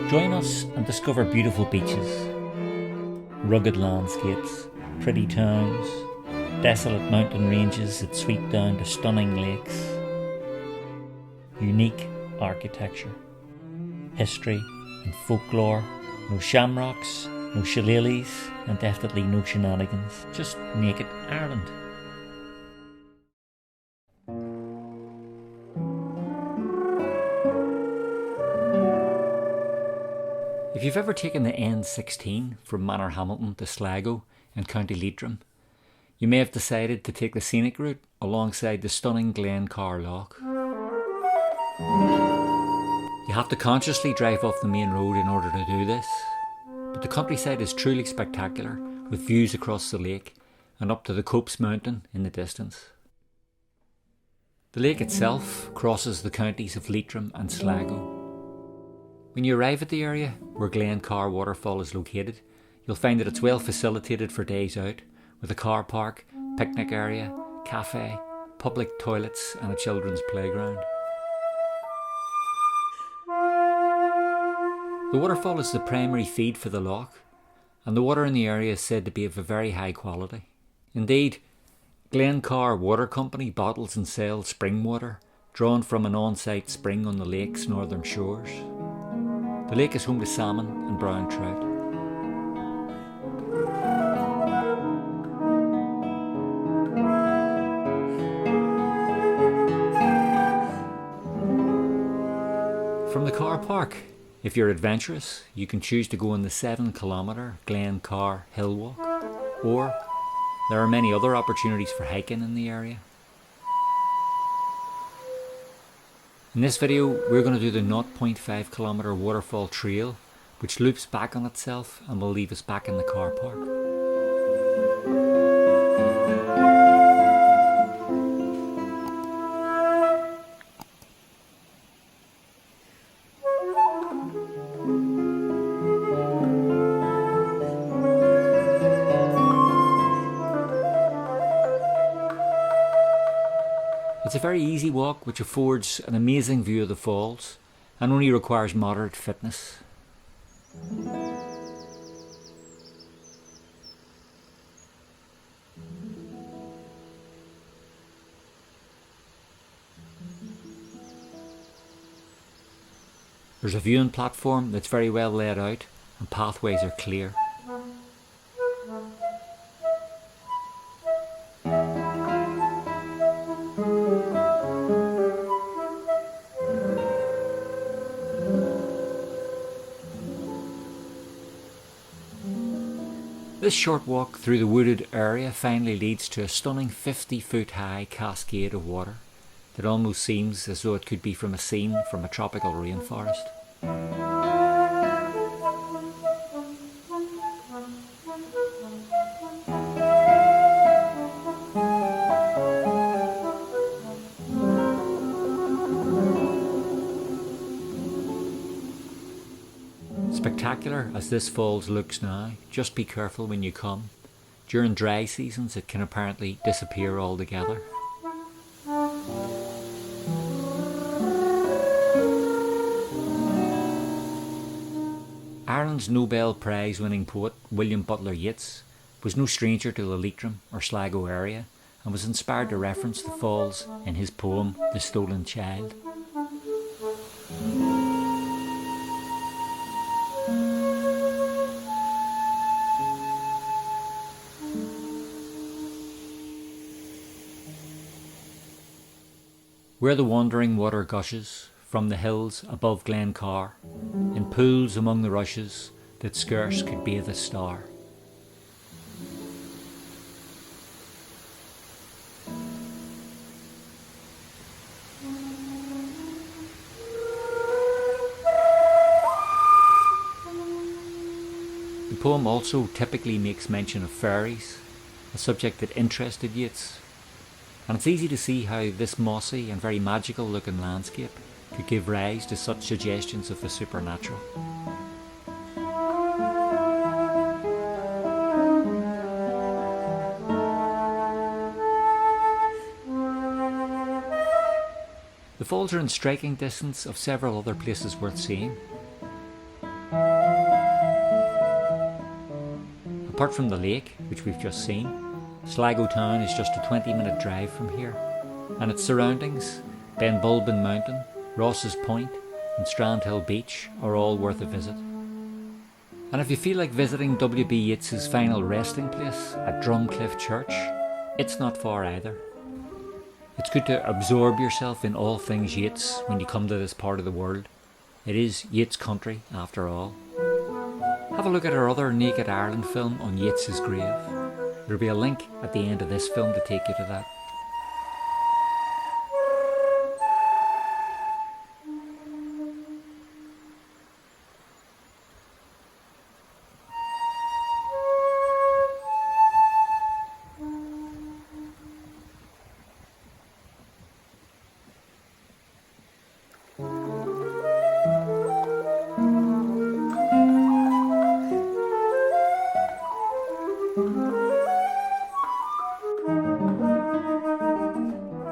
Join us and discover beautiful beaches, rugged landscapes, pretty towns, desolate mountain ranges that sweep down to stunning lakes, unique architecture, history and folklore, no shamrocks, no shillelaghs, and definitely no shenanigans, just naked Ireland. If you've ever taken the N16 from Manorhamilton to Sligo in County Leitrim, you may have decided to take the scenic route alongside the stunning Glencar Lough. You have to consciously drive off the main road in order to do this, but the countryside is truly spectacular with views across the lake and up to the Copse Mountain in the distance. The lake itself crosses the counties of Leitrim and Sligo. When you arrive at the area where Glencar Waterfall is located, you'll find that it's well facilitated for days out, with a car park, picnic area, café, public toilets and a children's playground. The waterfall is the primary feed for the lough, and the water in the area is said to be of a very high quality. Indeed, Glencar Water Company bottles and sells spring water, drawn from an on-site spring on the lake's northern shores. The lake is home to salmon and brown trout. From the car park, if you're adventurous, you can choose to go on the 7-kilometre Glencar Hill Walk, or there are many other opportunities for hiking in the area. In this video, we're going to do the 0.5 kilometre waterfall trail, which loops back on itself and will leave us back in the car park. It's a very easy walk which affords an amazing view of the falls and only requires moderate fitness. There's a viewing platform that's very well laid out and pathways are clear. This short walk through the wooded area finally leads to a stunning 50-foot high cascade of water that almost seems as though it could be from a scene from a tropical rainforest. Spectacular as this falls looks now, just be careful when you come. During dry seasons it can apparently disappear altogether. Ireland's Nobel Prize winning poet William Butler Yeats was no stranger to the Leitrim or Sligo area and was inspired to reference the falls in his poem The Stolen Child. Where the wandering water gushes from the hills above Glencar, in pools among the rushes that scarce could bathe a star. The poem also typically makes mention of fairies, a subject that interested Yeats. And it's easy to see how this mossy and very magical looking landscape could give rise to such suggestions of the supernatural. The falls are in striking distance of several other places worth seeing. Apart from the lake, which we've just seen, Sligo town is just a 20-minute drive from here, and its surroundings, Benbulben Mountain, Ross's Point and Strandhill Beach, are all worth a visit. And if you feel like visiting W.B. Yeats's final resting place at Drumcliff Church, it's not far either. It's good to absorb yourself in all things Yeats when you come to this part of the world. It is Yeats country after all. Have a look at our other Naked Ireland film on Yeats's grave. There'll be a link at the end of this film to take you to that.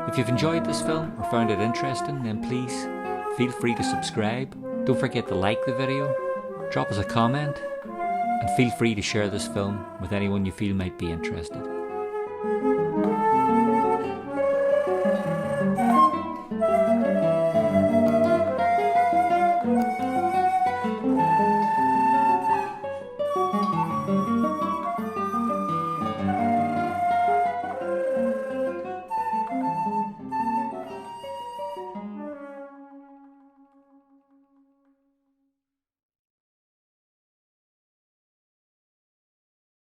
If you've enjoyed this film or found it interesting, then please feel free to subscribe. Don't forget to like the video, drop us a comment, and feel free to share this film with anyone you feel might be interested.